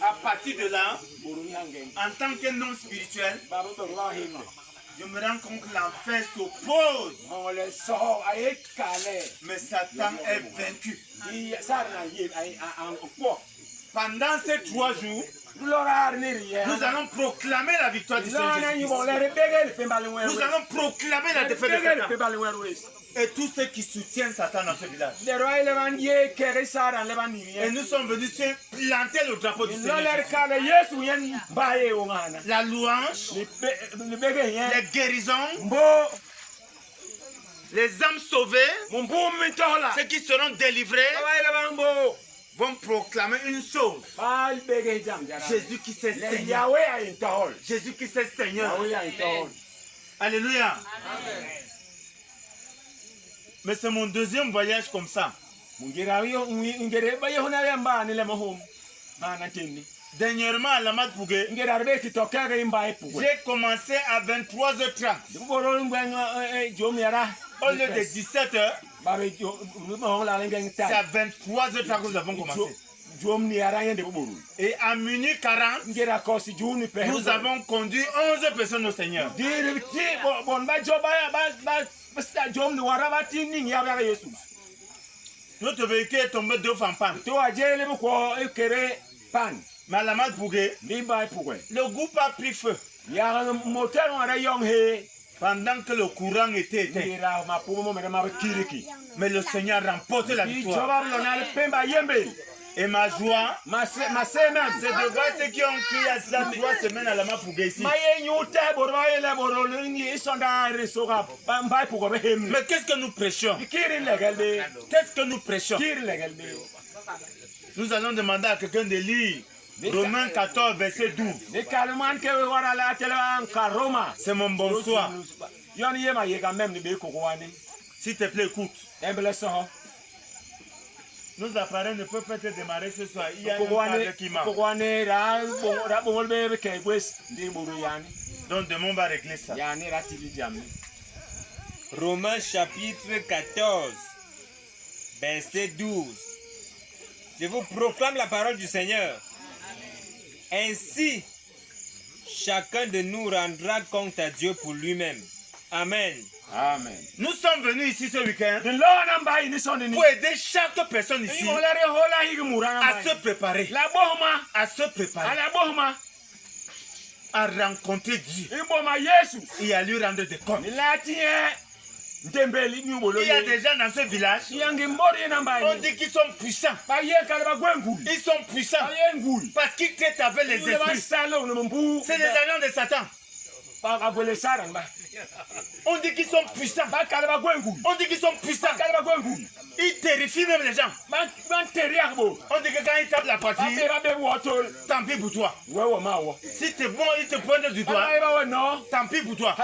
À partir de là, en tant que non spirituel, je me rends compte que l'enfer s'oppose. Mais Satan est vaincu. Pendant ces 3 jours, nous allons proclamer la victoire du Seigneur Jésus-Christ. Nous allons proclamer la défaite de Satan. Et tous ceux qui soutiennent Satan dans ce village. Et nous sommes venus se planter le drapeau du Seigneur Jésus. La louange, les guérisons, les âmes sauvées, ceux qui seront délivrés, vont proclamer une chose. Jésus qui est Seigneur. Jésus qui est Seigneur. Alléluia. Amen. Mais c'est mon deuxième voyage comme ça. Dernièrement à Lamad Pougué, j'ai commencé à 23h30. Au lieu de 17h, c'est à 23h30 que nous avons commencé. Et à minuit 40, nous avons conduit 11 personnes au Seigneur. Notre véhicule est tombé 2 fois en panne. Mais à la Lamad Pougué, le groupe a pris feu. Pendant que le courant était éteint. Mais le Seigneur a remporté la victoire. Et ma joie, c'est de voir ceux qui ont crié à cela 3 semaines à la Lamad Pougué ici. Mais qu'est-ce que nous prêchons? Qu'est-ce que nous prêchons? Nous allons demander à quelqu'un de lire Romains 14, verset 12. C'est mon bonsoir. S'il te plaît, écoute. Nos appareils ne peuvent pas être démarrés ce soir. Il y a un cadre qui marche. Donc demain on va régler ça. Romains chapitre 14, verset 12. Je vous proclame la parole du Seigneur. Ainsi, chacun de nous rendra compte à Dieu pour lui-même. Amen. Amen. Nous sommes venus ici ce week-end pour aider chaque personne ici à se préparer, à rencontrer Dieu et à lui rendre des comptes. Il y a des gens dans ce village, on dit qu'ils sont puissants. Ils sont puissants parce qu'ils traitent avec les esprits. C'est des agents de Satan. On dit qu'ils sont puissants. On dit qu'ils sont puissants. Ils terrifient même les gens. On dit que quand ils tapent la partie, tant pis pour toi. Si t'es bon, ils te pointent du doigt. Tant pis pour toi.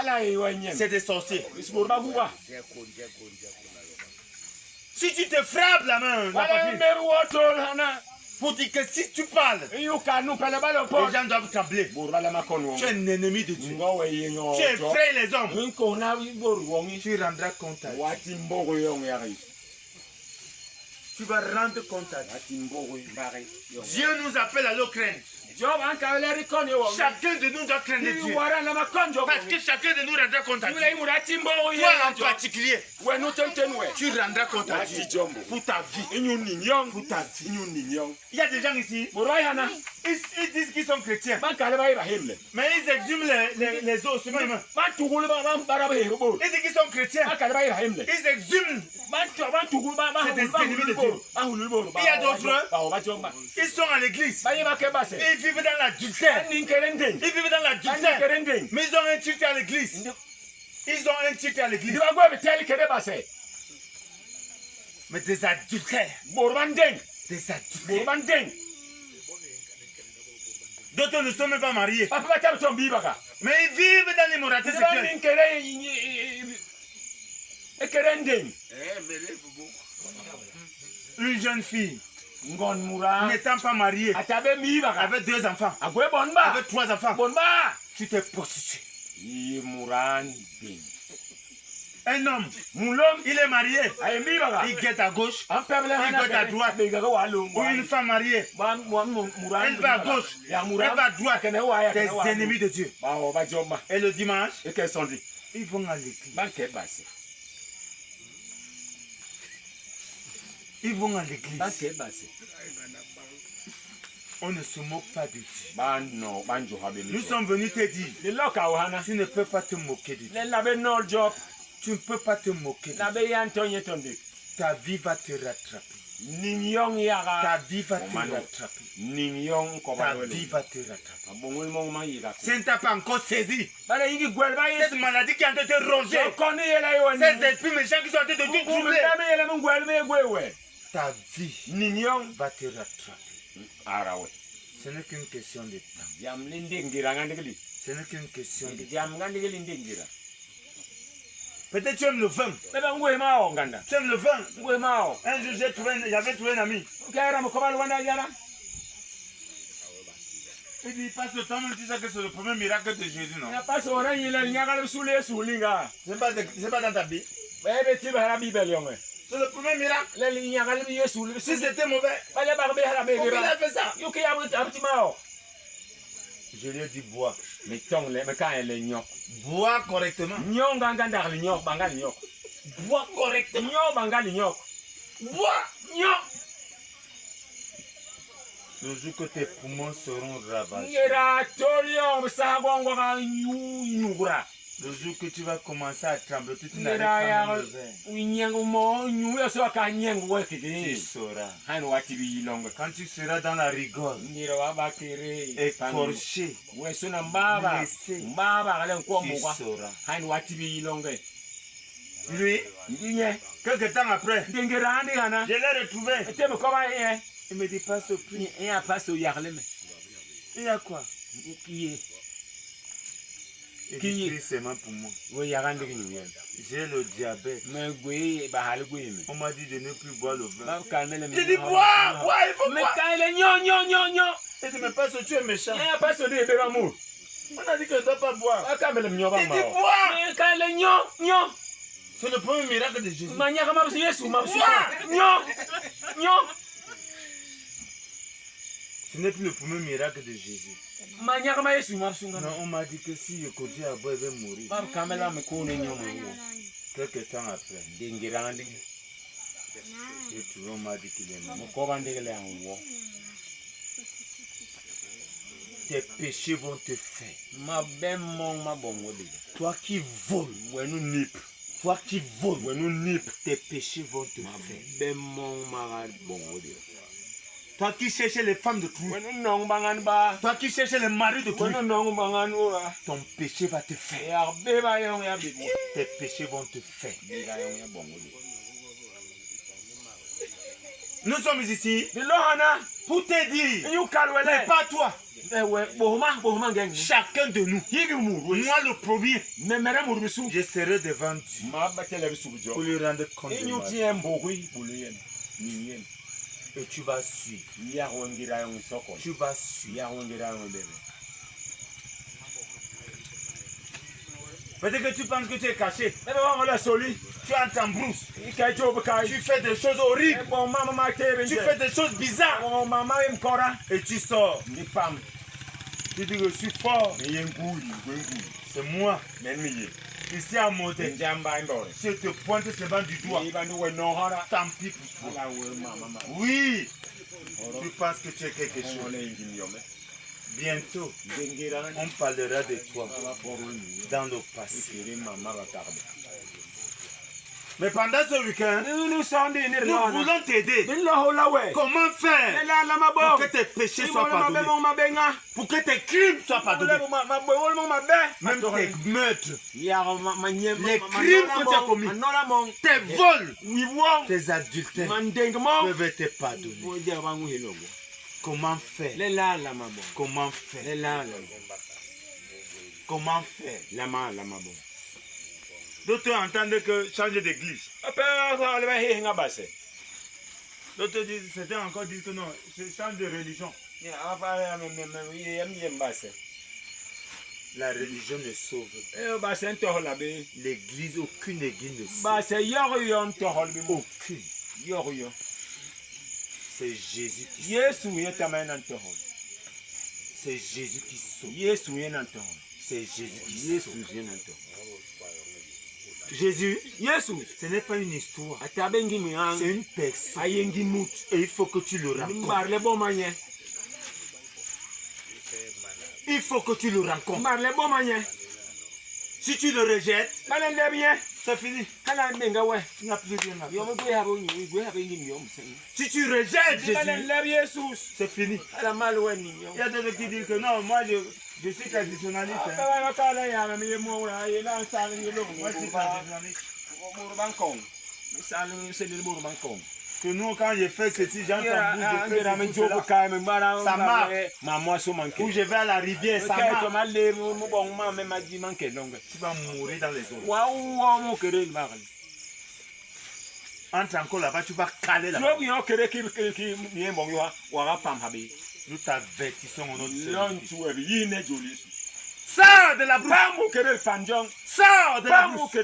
C'est des sorciers. Si tu te frappes la main, pour dire que si tu parles, les gens doivent trembler. Tu es un ennemi de Dieu. Tu effraies les hommes. Tu rendras compte à Dieu. Tu vas rendre compte à Dieu. Dieu nous appelle à le craindre. Chacun de nous doit craindre Dieu. Parce que chacun de nous rendra compte à Dieu. Toi en particulier, tu rendras compte à Dieu pour ta vie. Pour ta vie. Il y a des gens ici, ils disent qu'ils sont chrétiens. Mais ils exhument les os sur les mains. Ils disent qu'ils sont chrétiens. Ils exhument. C'est des ennemis de Dieu. Il y a d'autres, ils sont à l'église. Ils vivent dans l'adultère. Ils vivent dans l'adultère. Mais ils ont un titre à l'église. Ils ont un titre à l'église. Mais des adultères. Des adultères. D'autres ne sont même pas mariés. Mais ils vivent dans l'immoralité sexuelle. Une jeune fille n'étant pas mariée, avec 2 enfants, avec 3 enfants, tu t'es prostitué. Un homme, il est marié. Il guette à gauche, il guette à droite. Ou une femme mariée, elle va à gauche, elle va à droite. Des ennemis de Dieu. Et le dimanche, ils vont à l'église. Ils vont à l'église. On ne se moque pas de Dieu. Nous sommes venus te dire, tu ne peux pas te moquer de Dieu. Tu ne peux pas te moquer de Dieu. Ta vie va te rattraper. Ta vie va te rattraper. Ta vie va te rattraper. Si tu n'as pas encore saisi cette maladie qui est en train de te ronger, ces esprits méchants qui sont en train de te troubler, ta vie va te rattraper. Ce n'est qu'une question de temps. Ce n'est qu'une question de temps. Peut-être tu aimes le vin. Tu aimes le vin. Un jour, j'avais trouvé un ami. Il dit, passe le temps, tu sais que c'est le premier miracle de Jésus, non? C'est pas dans ta Bible. C'est le premier miracle. Si c'était mauvais, pourquoi il a fait ça? Je lui ai dit bois. Bois correctement. Bois correctement. Bois. Le jour que tes poumons seront ravagés. Le jour que tu vas commencer à trembler, tu n'arrives pas tu sauras. Quand tu seras dans la rigole, écorché, blessé, tu sauras. Lui, quelques temps après, je l'ai retrouvé. Il me dit, passe au prix. Il y a quoi? Il dit, c'est seulement pour moi. J'ai le diabète. On m'a dit de ne plus boire le vin. Il dit, bois, il faut boire. Il dit, mais parce que tu es méchant. On a dit que je ne dois pas boire. Il dit, bois. C'est le premier miracle de Jésus. Ce n'est plus le premier miracle de Jésus. Non, on m'a dit que si je continue à boire, il va mourir. Quelques temps après, j'ai trouvé, on m'a dit qu'il est mort. Tes péchés vont te faire. Toi qui voles, tes péchés vont te faire. Toi qui cherches les femmes de tout, toi qui cherches les maris de tout, ton péché va te faire. Tes péchés vont te faire. Nous sommes ici pour te dire, c'est pas toi. Chacun de nous, moi le premier, je serai devant Dieu pour lui rendre compte de ma vie. Et tu vas suivre. Tu vas suivre. Peut-être que tu penses que tu es caché. Tu es en t'embrousse. Tu fais des choses horribles. Tu fais des choses bizarres. Et tu sors. Tu dis que je suis fort. C'est moi. Ici à Modé, je te pointe seulement du doigt. Tant pis pour toi. Oui. Tu penses que tu es quelque chose. Bientôt, on parlera de toi dans le passé. Mais pendant ce week-end, nous voulons t'aider. Comment faire pour que tes péchés soient pardonnés, pour que tes crimes soient pardonnés, même tes meurtres, les crimes que tu as commis, tes vols, tes adultères peuvent être pardonnés. Comment faire? Comment faire? Comment faire? D'autres entendent que changer d'église. D'autres disent, certains encore disent que non, je change de religion. La religion ne sauve. L'église, aucune église ne sauve. Aucune. C'est Jésus qui sauve. C'est Jésus qui sauve. C'est Jésus qui sauve. Jésus, ce n'est pas une histoire. C'est une personne. Et il faut que tu le rencontres. Il faut que tu le rencontres. Si tu le rejettes, c'est fini. Tu n'as plus rien à faire. Si tu rejettes Jésus, c'est fini. Il y a d'autres qui disent que non, moi je suis traditionnaliste. Moi je suis traditionnaliste. Que nous, quand je fais ceci, j'entends bouge, ça marche. Ou je vais à la rivière, ça marche. Tu vas mourir dans les eaux. Entre encore là-bas, tu vas caler là-bas. Nous t'avertissons au nom de Jésus. Sors de la bouche. Sors de la bouche.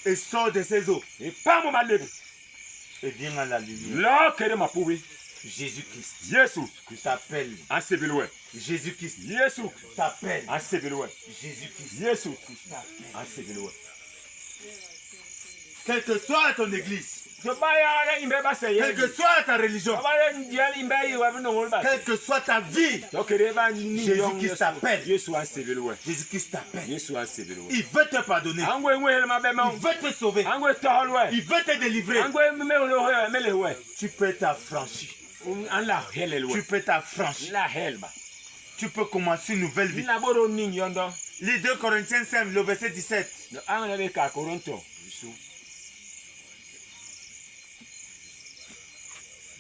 Et sors de ces eaux. Et viens à la lumière. Jésus-Christ t'appelle. Jésus-Christ t'appelle. Jésus-Christ t'appelle. Quelle que soit ton église, quelle que soit ta religion, quelle que soit ta vie, Jésus-Christ t'appelle. Jésus-Christ t'appelle. Il veut te pardonner. Il veut te sauver. Il veut te délivrer. Tu peux t'affranchir. Tu peux t'affranchir. Tu peux commencer une nouvelle vie. Les 2 Corinthiens 5, le verset 17.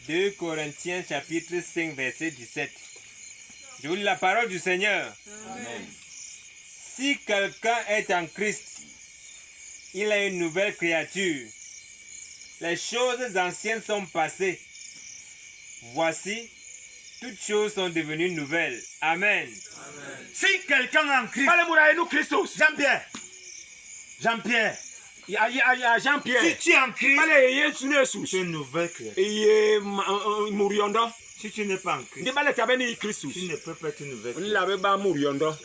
2 Corinthiens chapitre 5 verset 17. Je vous lis la parole du Seigneur. Amen. Si quelqu'un est en Christ, il est une nouvelle créature. Les choses anciennes sont passées. Voici, toutes choses sont devenues nouvelles. Amen. Amen. Si quelqu'un est en Christ, Jean-Pierre, si tu es en Christ, tu es une nouvelle créature. Si tu n'es pas en Christ, tu ne peux pas être une nouvelle créature.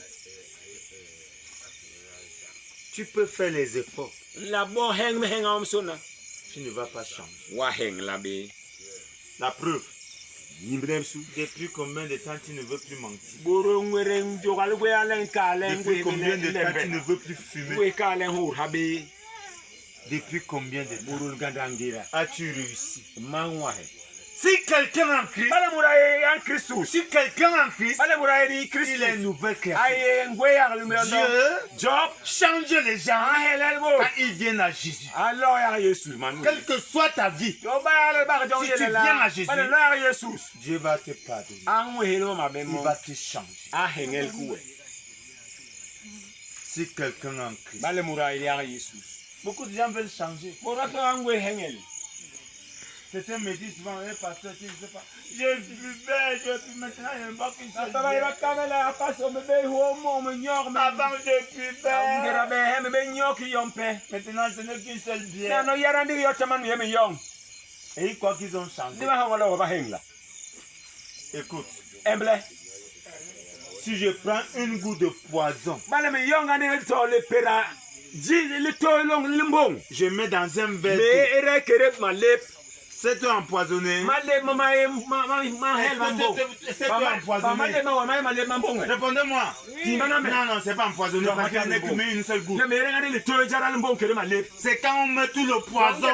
Tu peux faire les efforts. Tu ne vas pas changer. La preuve. Depuis combien de temps tu ne veux plus mentir? Depuis combien de temps tu ne veux plus fumer? Depuis combien de temps as-tu réussi? Si quelqu'un en Christ, si quelqu'un en Christ, il est une nouvelle créature. Dieu change les gens quand ils viennent à Jésus. Quelle que soit ta vie, si tu viens à Jésus, Dieu va te pardonner. Il va te changer. Si quelqu'un en Christ, beaucoup de gens veulent changer. Certains me disent souvent, pasteur, tu ne sais pas. Je buvais, maintenant il ne bois qu'une seule bière. Avant je buvais. Maintenant ce n'est qu'une seule bière. Et ils croient qu'ils ont changé. Écoute. Si je prends une goutte de poison, je mets dans un verre. C'est empoisonné. C'est empoisonné. Répondez-moi. Non, c'est pas empoisonné. Parce qu'il n'est que mis une seule goutte. C'est quand on met tout le poison.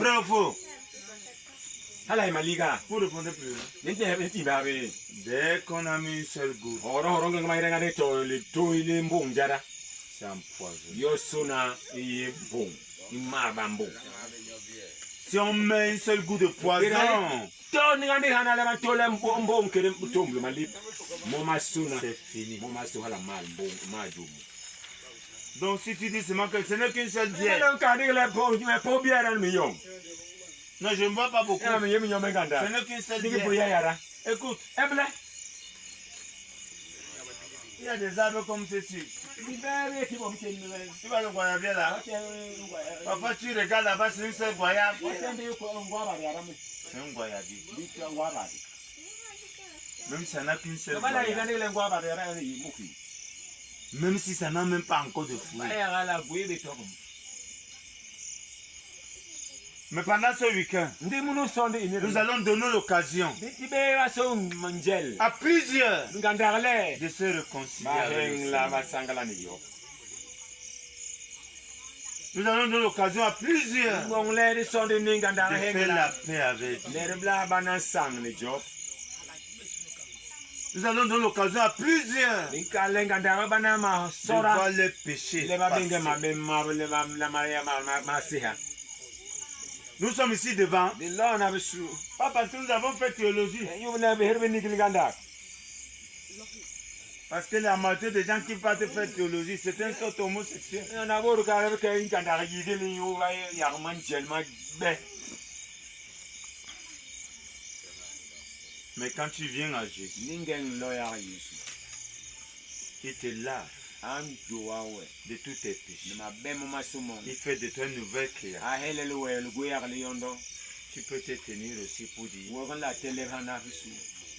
Vrai ou faux? Vous répondez plus. Dès qu'on a mis une seule goutte, c'est empoisonné. Si on met une seule goutte de poison, c'est fini. Donc si tu dis seulement que ce n'est qu'une seule bière. Non, je ne bois pas beaucoup. Ce n'est qu'une seule bière. Écoute, Il y a des arbres comme ceci. Tu vas le goyavier là. Parfois tu regardes là-bas, c'est une seule goyave. C'est un goyavier. Même si ça n'a qu'une seule goyave. Même si ça n'a même pas encore de fruits. Mais pendant ce week-end, nous allons donner l'occasion à plusieurs de se réconcilier avec nous. Nous allons donner l'occasion à plusieurs de faire la paix avec nous. Nous allons donner l'occasion à plusieurs de voir les péchés passer. Nous sommes ici devant, pas parce que nous avons fait théologie. Parce que la majorité des gens qui partent faire théologie, c'est un sort homosexuel. Mais quand tu viens à Jésus, il te lave de tous tes péchés. Il fait de toi une nouvelle création. Tu peux te tenir aussi pour dire,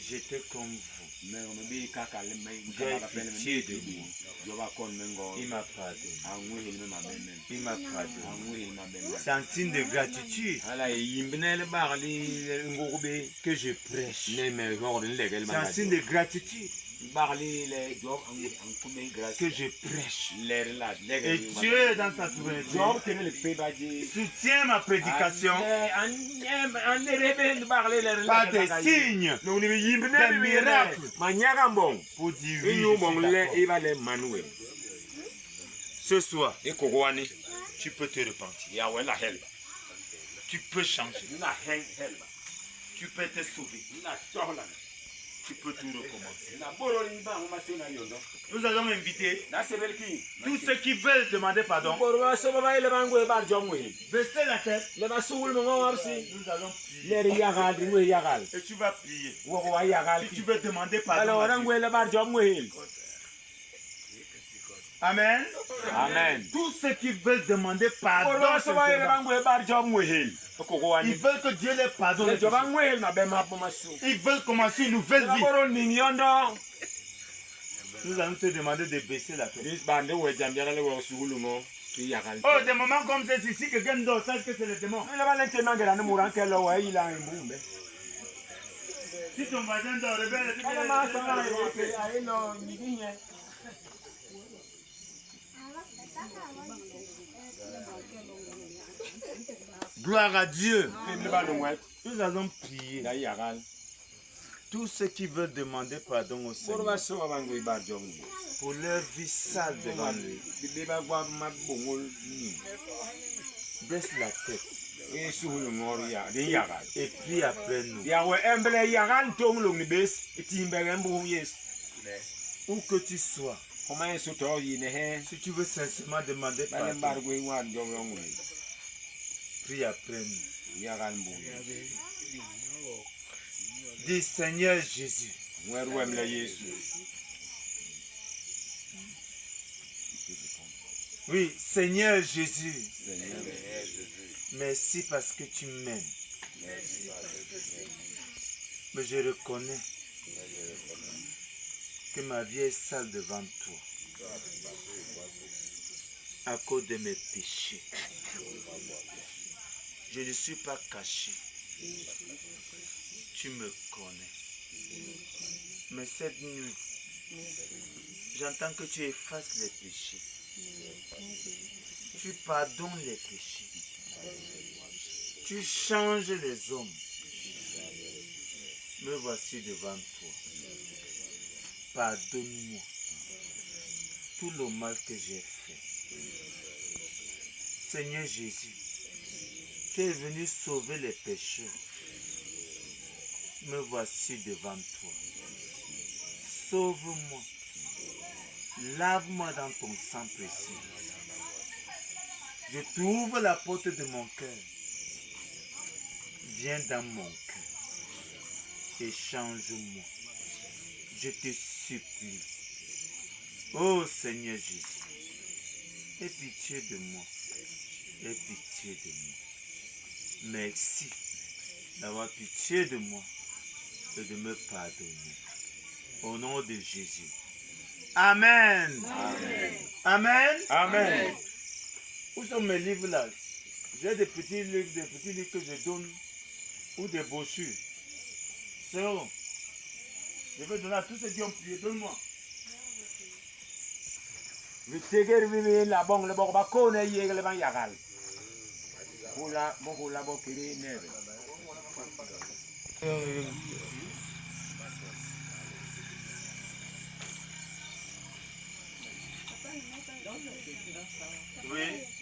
j'étais comme vous. J'ai pitié de moi. Il m'a pardonné. Il m'a pardonné. C'est un signe de gratitude que je prêche. C'est un signe de gratitude que je prêche. Et Dieu, dans sa souveraineté, soutient ma prédication par des signes, des miracles, pour dire oui. Ce soir, tu peux te repentir. Tu peux changer. Tu peux te sauver. Tu peux tout recommencer. Nous allons inviter tous ceux qui veulent demander pardon. Baissez la tête. Nous allons prier. Et tu vas prier. Si tu veux demander pardon. Amen. Amen. Tous ceux qui veulent demander pardon, ils veulent que Dieu les pardonne. Ils veulent commencer une nouvelle vie. Nous allons te demander de baisser la tête. Oh, des moments comme ceci, si quelqu'un dort, sache que c'est le démon. Si ton voisin dort, gloire à Dieu. Nous allons prier. Tous ceux qui veulent demander pardon au Seigneur pour leur vie sale devant lui. Baisse la tête. Et prie après nous. Où que tu sois, si tu veux sincèrement demander pardon, prie après nous. Dis Seigneur Jésus, oui, Seigneur Jésus, merci parce que tu m'aimes. Mais je reconnais que ma vie est sale devant toi à cause de mes péchés. Je ne suis pas caché. Tu me connais. Mais cette nuit, j'entends que tu effaces les péchés. Tu pardonnes les péchés. Tu changes les hommes. Me voici devant toi. Pardonne-moi tout le mal que j'ai fait. Seigneur Jésus, tu es venu sauver les pécheurs. Me voici devant toi. Sauve-moi. Lave-moi dans ton sang précieux. Je t'ouvre la porte de mon cœur. Viens dans mon cœur et change-moi. Je te supplie. Oh Seigneur Jésus, aie pitié de moi. Aie pitié de moi. Merci d'avoir pitié de moi et de me pardonner. Au nom de Jésus. Amen. Amen. Amen. Amen. Où sont mes livres là? J'ai des petits livres que je donne ou des brochures. C'est bon. Je vais donner à tous ceux qui ont prié. Donne-moi. Oui,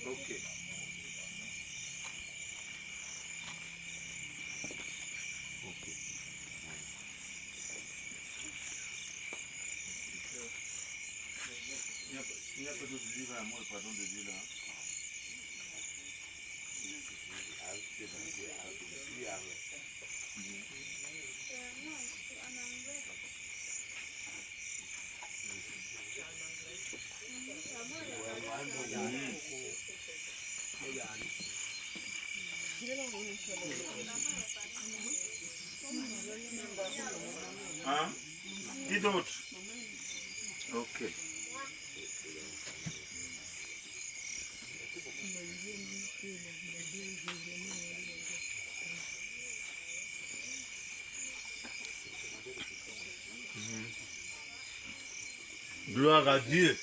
ok. Il n'y a pas d'autre livre à moi, le pardon de Dieu là. Hein? Qui d'autre? Ok. Gloire à Dieu.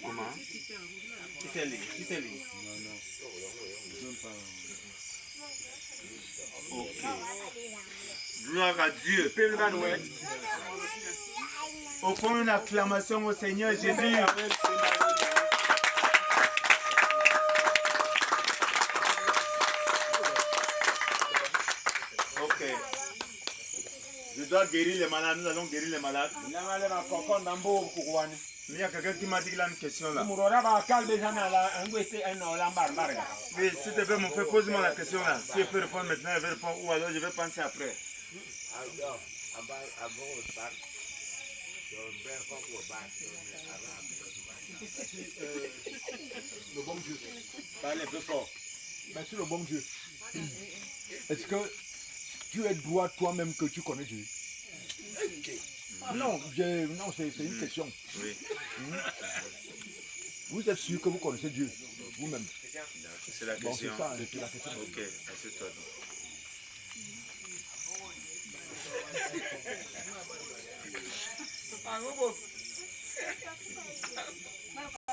Comment? Qui c'est lui? Qui c'est lui? Ok. Gloire à Dieu. Offrons une acclamation au Seigneur Jésus. Ok. Je dois guérir les malades. Nous allons guérir les malades. Mais il y a quelqu'un qui m'a dit qu'il a une question là. Oui, s'il te plaît, mon frère, pose-moi la question là. Si je peux répondre maintenant, je vais répondre ou alors je vais penser après. Le bon Dieu. Parlez un peu fort. Merci le bon Dieu. Est-ce que tu es droit toi-même que tu connais Dieu? Non, c'est une question. Oui. Vous êtes sûr que vous connaissez Dieu vous-même? C'est la question. Bon, c'est ça, c'est la question. Ok, assieds-toi.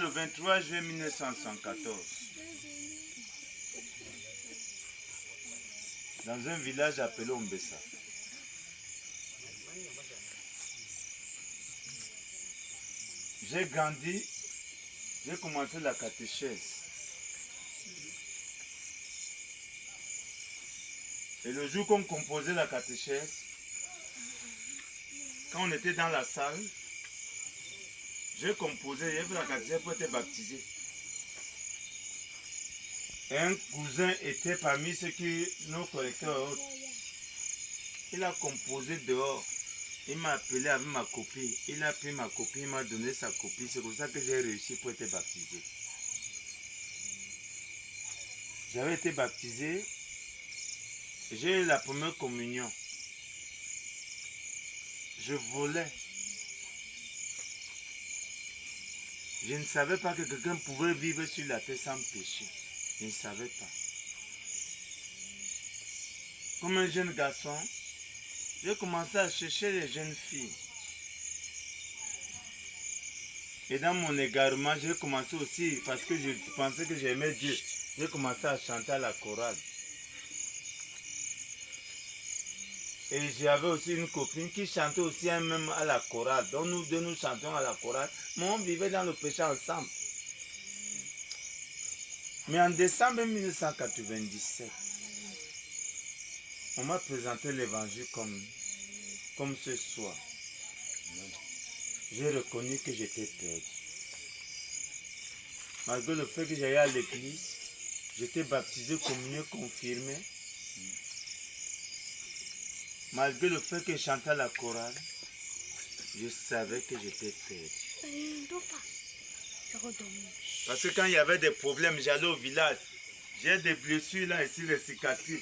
Le 23 juillet 1914, dans un village appelé Ombessa, j'ai grandi, j'ai commencé la catéchèse. Et le jour qu'on composait la catéchèse, quand on était dans la salle, j'ai composé, j'ai fait la catéchèse pour être baptisé. Un cousin était parmi ceux qui, nos collecteurs, il a composé dehors. Il m'a appelé avec ma copie. Il a pris ma copie, il m'a donné sa copie. C'est pour ça que j'ai réussi pour être baptisé. J'avais été baptisé. J'ai eu la première communion. Je volais. Je ne savais pas que quelqu'un pouvait vivre sur la terre sans péché. Je ne savais pas. Comme un jeune garçon, j'ai commencé à chercher les jeunes filles. Et dans mon égarement, j'ai commencé aussi, parce que je pensais que j'aimais Dieu, j'ai commencé à chanter à la chorale. Et j'avais aussi une copine qui chantait aussi même à la chorale. Donc nous deux, nous chantons à la chorale. Mais on vivait dans le péché ensemble. Mais en décembre 1997, on m'a présenté l'évangile comme ce soir. J'ai reconnu que j'étais perdu. Malgré le fait que j'allais à l'église, j'étais baptisé, communié, confirmé. Malgré le fait que je chantais à la chorale, Je savais que j'étais perdu. Parce que quand il y avait des problèmes, j'allais au village. J'ai des blessures là, ici, les cicatrices.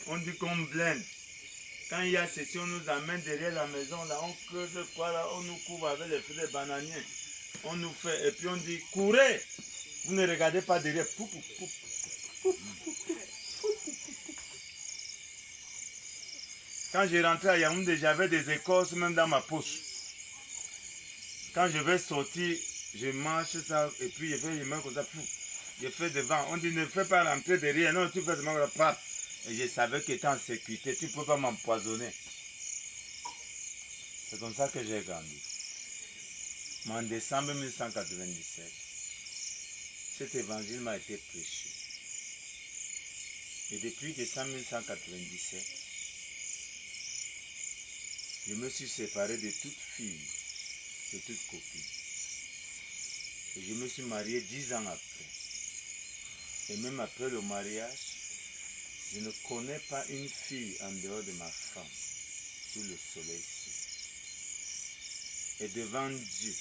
On dit qu'on blinde. Quand il y a ceci, on nous amène derrière la maison, là, on creuse quoi là, on nous couvre avec les feuilles bananiers. On nous fait, et puis on dit, courez! Vous ne regardez pas derrière. Pou, pou, pou, pou, pou, pou. Quand je rentrais à Yaoundé, j'avais des écorces même dans ma poche. Quand je vais sortir, je mange ça, et puis je fais les mains comme ça, pou. Je fais devant. On dit, ne fais pas rentrer derrière. Non, tu fais devant la part. Et je savais que tu es en sécurité, tu ne peux pas m'empoisonner. C'est comme ça que j'ai grandi. Mais en décembre 1997, cet évangile m'a été prêché. Et depuis décembre 1997, je me suis séparé de toute fille, de toute copine. Et je me suis marié 10 ans après. Et même après le mariage, je ne connais pas une fille en dehors de ma femme sous le soleil ici. Et devant Dieu,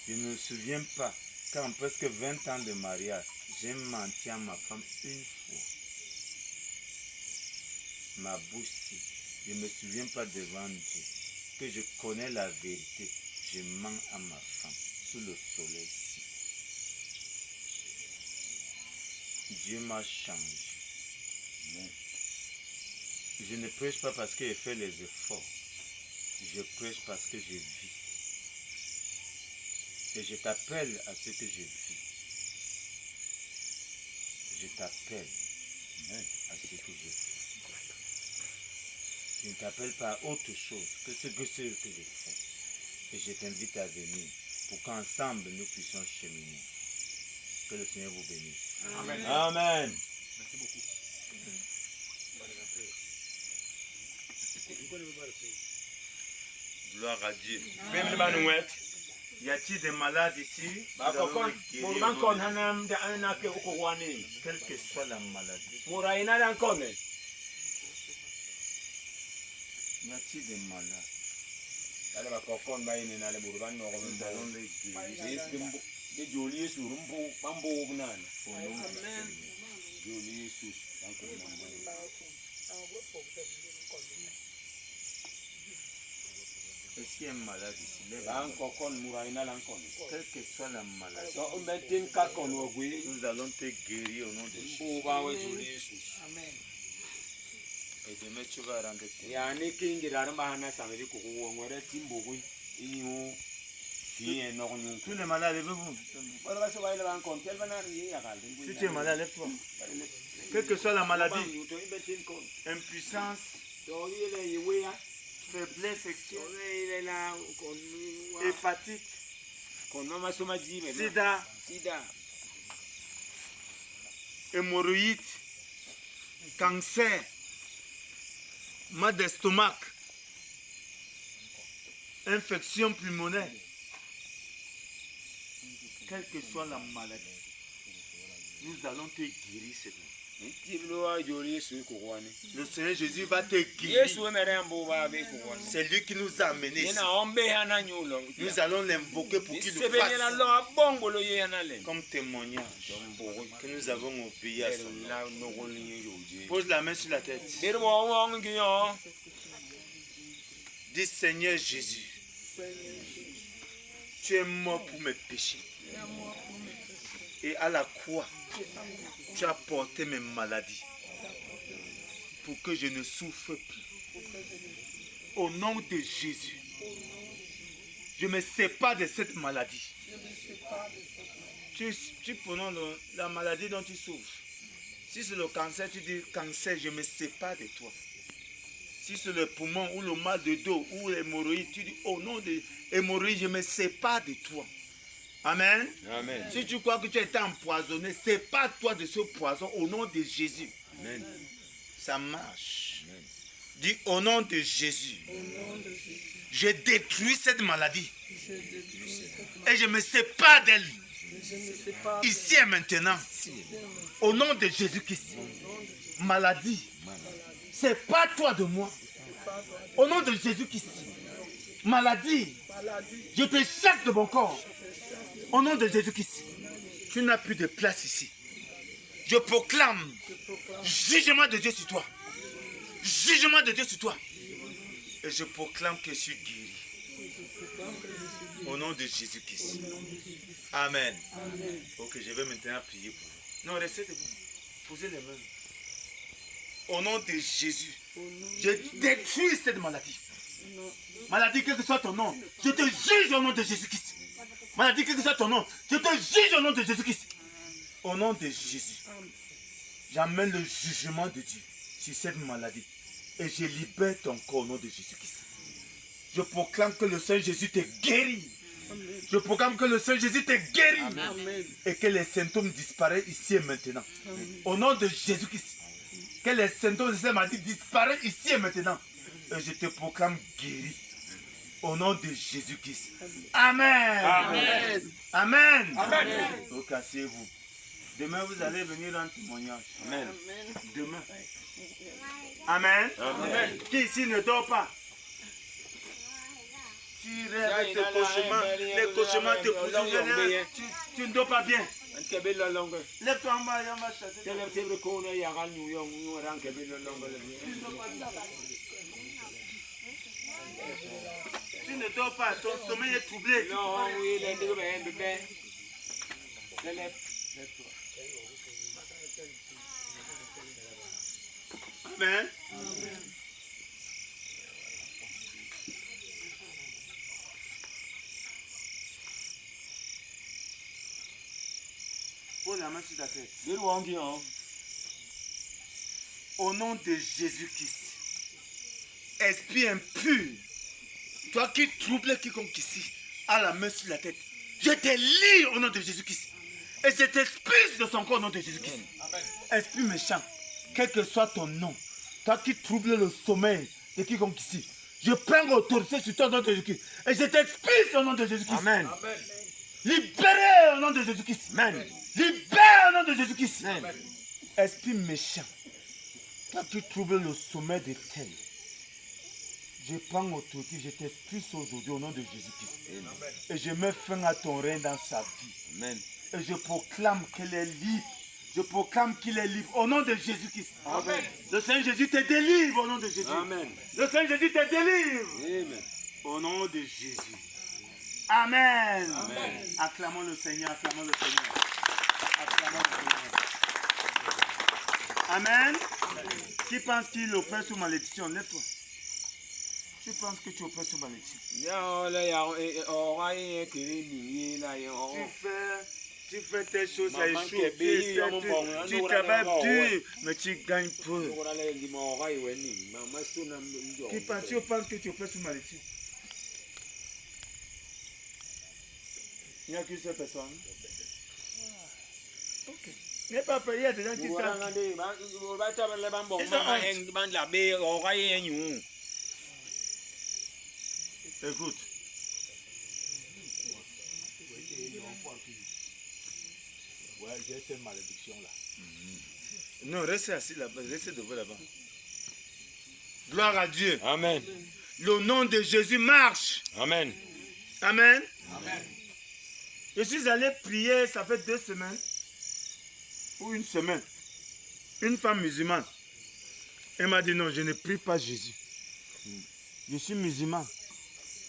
je ne me souviens pas qu'en presque 20 ans de mariage, j'ai menti à ma femme une fois. Ma bouche, je ne me souviens pas devant Dieu que je connais la vérité. Je mens à ma femme sous le soleil ici. Dieu m'a changé. Je ne prêche pas parce que j'ai fait les efforts. Je prêche parce que je vis. Et je t'appelle à ce que je vis. Je t'appelle à ce que je vis. Je ne t'appelle pas à autre chose que ce que je fais. Et je t'invite à venir pour qu'ensemble nous puissions cheminer. Que le Seigneur vous bénisse. Amen. Amen. Merci beaucoup. Gloire à Dieu. Y a-t-il des malades ici? Quelle que soit la maladie. Y a-t-il des malades? Nous allons les guérir. Est-ce qu'il y a un malade ici? Quelle que soit la maladie, nous allons te guérir au nom de Jésus. Amen. Et demain tu vas rendre témoin. Tous les malades, levez-vous. Si tu es malade, lève-toi. Quelle que soit la maladie, impuissance, faiblesse sexuelle, hépatite, sida, hémorroïde, cancer, mal d'estomac, infection pulmonaire, quelle que soit la maladie, nous allons te guérir cela. Le Seigneur Jésus va te guérir. C'est lui qui nous a amenés ici. Nous allons l'invoquer pour qu'il nous fasse comme témoignage que nous avons obéi à son nom. Pose la main sur la tête. Dis Seigneur Jésus, tu es mort pour mes péchés. Et à la croix, tu as porté mes maladies pour que je ne souffre plus. Au nom de Jésus, je me sépare de cette maladie. Tu prononces la maladie dont tu souffres. Si c'est le cancer, tu dis cancer, je me sépare de toi. Si c'est le poumon ou le mal de dos ou l'hémorroïde, tu dis au nom de l'hémorroïde, je me sépare de toi. Amen. Amen. Si tu crois que tu as été empoisonné, sépare-toi de ce poison au nom de Jésus. Amen. Ça marche. Amen. Dis au nom de Jésus. Je détruis cette maladie. Et je me sépare d'elle. Ici et maintenant. Au nom de Jésus-Christ. Maladie. Sépare-toi de moi. Au nom de Jésus-Christ. Maladie. Je te chasse de mon corps. Au nom de Jésus-Christ. Tu n'as plus de place ici. Je proclame jugement de Dieu sur toi. Jugement de Dieu sur toi. Et je proclame que je suis guéri. Au nom de Jésus-Christ. Amen. Ok, je vais maintenant prier pour vous. Non, restez debout. Posez les mains. Au nom de Jésus, je détruis cette maladie. Maladie, quel que soit ton nom, je te juge au nom de Jésus-Christ. Maladie, quel que soit ton nom, je te juge au nom de Jésus-Christ. Au nom de Jésus, j'amène le jugement de Dieu sur cette maladie. Et je libère ton corps au nom de Jésus-Christ. Je proclame que le Seigneur Jésus te guérit. Je proclame que le Seigneur Jésus te guérit. Amen. Et que les symptômes disparaissent ici et maintenant. Amen. Au nom de Jésus-Christ. Que les symptômes de cette maladie disparaissent ici et maintenant. Et je te proclame guéri. Au nom de Jésus-Christ. Amen. Amen. Amen. Amen. Donc, asseyez-vous. Demain, vous allez venir rendre témoignage. Amen. Demain. Amen. Amen. Qui ici ne dort pas? Tu rêves tes cauchemars, les cauchemars te poussent. Tu ne dors pas bien. Lève-toi en bas, on va chasser. Tu ne dors pas, ton sommeil est troublé. Non, oui, Amen. Pose la main sur ta tête. Au nom de Jésus-Christ, esprit impur, toi qui troubles quiconque ici, a la main sur la tête. Je te lis au nom de Jésus-Christ. Et je t'expulse de son corps au nom de Jésus-Christ. Esprit méchant, quel que soit ton nom, toi qui troubles le sommeil de quiconque ici, je prends autorité sur toi au nom de Jésus-Christ. Et je t'expulse au nom de Jésus-Christ. Amen. Libéré au nom de Jésus-Christ. Amen. Libéré au nom de Jésus-Christ. Amen. Esprit méchant, toi qui troubles le sommeil de tel, je prends autorité, je t'expulse aujourd'hui au nom de Jésus-Christ. Et je mets fin à ton règne dans sa vie. Amen. Et je proclame qu'elle est libre. Je proclame qu'il est libre au nom de Jésus-Christ. Amen. Le Seigneur Jésus te délivre au nom de Jésus. Amen. Le Seigneur Jésus te délivre. Amen. Au nom de Jésus. Amen. Amen. Acclamons le Seigneur, acclamons le Seigneur. Acclamons le Seigneur. Amen. Amen. Qui pense qu'il opère sous malédiction? Lève-toi. Tu penses que tu opères sous malédiction? Tu fais tes choses, ça échoue. Tu travailles dur, mais tu gagnes peu. Qui pense, tu penses que tu opères sous malédiction? Il n'y a qu'une seule personne. Ok. N'aie pas peur, il y a des gens qui savent. Écoute. Ouais, j'ai cette malédiction là. Non, restez assis là-bas, restez debout là-bas. Gloire à Dieu. Amen. Le nom de Jésus marche. Amen. Amen. Amen. Je suis allé prier, ça fait 2 semaines. Ou 1 semaine. Une femme musulmane. Elle m'a dit non, je ne prie pas Jésus. Je suis musulman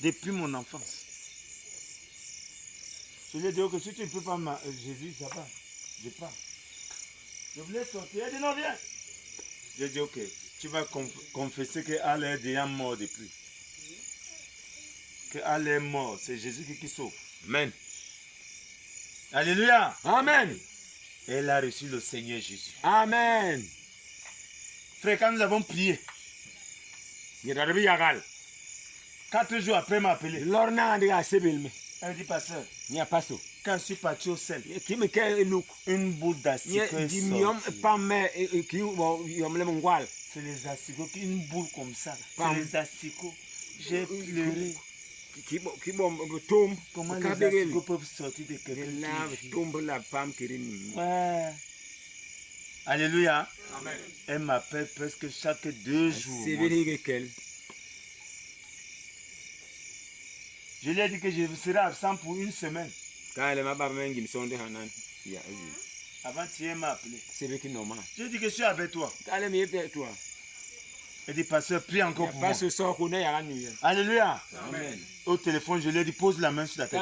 depuis mon enfance. Je lui ai dit que si tu ne peux pas Jésus, ça va. Je pars. Je voulais sortir. Elle dit non, viens. J'ai dit ok, tu vas confesser que Allah est déjà mort depuis. Que Allah est mort, c'est Jésus qui sauve. Amen. Alléluia. Amen. Elle a reçu le Seigneur Jésus. Amen. Frère, quand nous avons prié, 4 jours après, elle m'a appelé. Elle dit, pasteur, quand je suis parti au sel, une boule d'asticot est sortie. C'est les asticots, une boule comme ça. C'est les asticots. J'ai pleuré. Comment les asticots peuvent sortir de quelqu'un qui vit? Ouais. Alléluia. Amen. Elle m'appelle presque chaque 2 jours. Je lui ai dit que je serai absent pour une semaine. Avant tu m'as appelé. J'ai dit que je suis avec toi. Il dit, pasteur, prie encore pour moi. Alléluia. Amen. Au téléphone, je lui ai dit, pose la main sur la tête.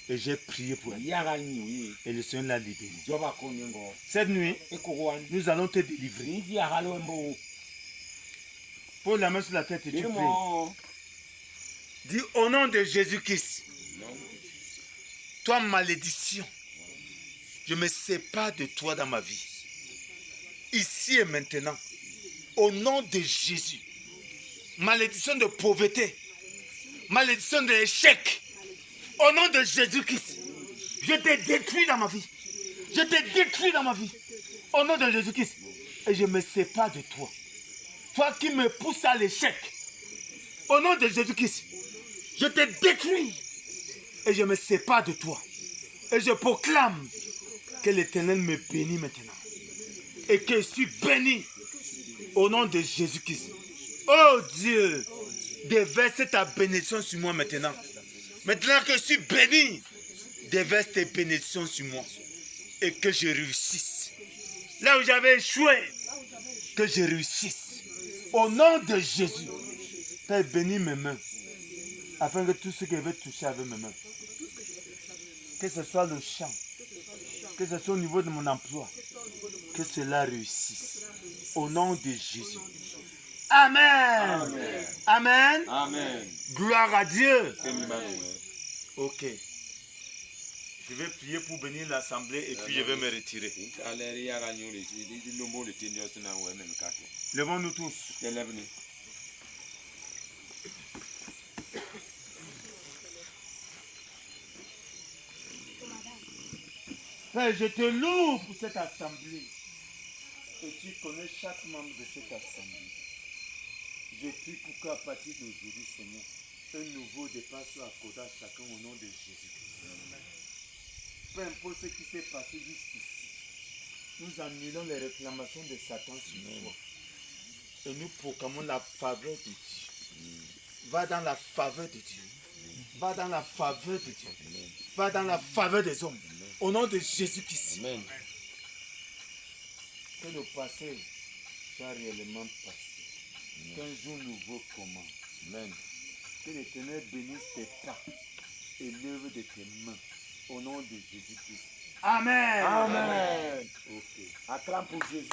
Et j'ai prié pour elle. Et le Seigneur l'a libéré. Cette nuit, nous allons te délivrer. Pose la main sur la tête et tu pries. Dis au nom de Jésus-Christ, toi malédiction, je me sépare de toi dans ma vie. Ici et maintenant, au nom de Jésus, malédiction de pauvreté, malédiction de l'échec, au nom de Jésus-Christ, je te détruis dans ma vie. Je te détruis dans ma vie. Au nom de Jésus-Christ. Et je me sépare de toi. Toi qui me pousses à l'échec. Au nom de Jésus-Christ. Je te détruis. Et je me sépare de toi. Et je proclame que l'Éternel me bénit maintenant. Et que je suis béni. Au nom de Jésus-Christ. Oh Dieu. Déverse ta bénédiction sur moi maintenant. Maintenant que je suis béni, déverse tes bénédictions sur moi et que je réussisse. Là où j'avais échoué, que je réussisse. Au nom de Jésus, Père, bénis mes mains, afin que tout ce que je vais toucher avec mes mains, que ce soit le champ, que ce soit au niveau de mon emploi, que cela réussisse. Au nom de Jésus. Amen. Amen. Amen. Amen. Gloire à Dieu. Ok. Je vais prier pour bénir l'assemblée et puis je vais me retirer. Levons-nous tous. Père, je te loue pour cette assemblée. Et tu connais chaque membre de cette assemblée. Je prie pour qu'à partir d'aujourd'hui, Seigneur, un nouveau départ soit accordé à chacun au nom de Jésus-Christ. Peu importe ce qui s'est passé jusqu'ici, nous annulons les réclamations de Satan sur nous. Et nous proclamons la faveur de Dieu. Va dans la faveur de Dieu. Va dans la faveur de Dieu. Va dans la faveur des hommes. Au nom de Jésus-Christ. Que le passé soit réellement passé. Qu'un jour nouveau commence. Amen. Que l'Éternel bénisse tes pas et l'œuvre de tes mains. Au nom de Jésus-Christ. Amen. Amen. Ok. Acclame pour Jésus.